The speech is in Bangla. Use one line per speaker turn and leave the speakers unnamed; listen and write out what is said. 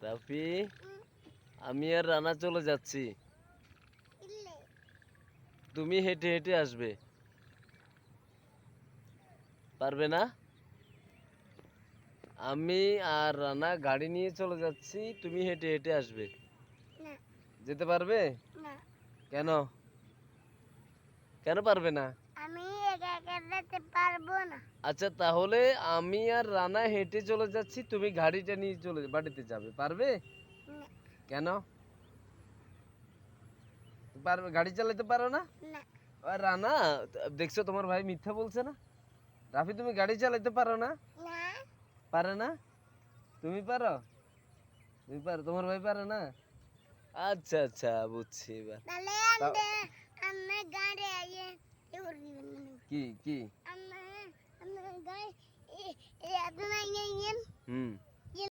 রাফি, আমি আর রানা চলে যাচ্ছি, তুমি হেঁটে হেঁটে আসবে, পারবে না? আমি আর রানা গাড়ি নিয়ে চলে যাচ্ছি, তুমি হেঁটে হেঁটে আসবে।
না।
যেতে পারবে?
না।
কেন? কেন পারবে না?
আমি একা একা যেতে পারবো না।
আচ্ছা, তাহলে আমি আর রানা হেঁটে চলে যাচ্ছি, তুমি গাড়িটা নিয়ে চলে বাড়িতে যাবে, পারবে?
না।
কেন পারবে? গাড়ি চালাতে পারো না?
না।
আর রানা, দেখছো তোমার ভাই মিথ্যা বলছে না? রাফি, তুমি গাড়ি চালাতে পারো না?
না।
পারে না? তুমি পারো? তুমি পারো, তোমার ভাই পারে না? আচ্ছা আচ্ছা, বুঝছি এবার।
তাহলে
তাও-
আমি গাড়ি আইয়ে
কি কি?
আমি গাড়ি এত নাই
হুম।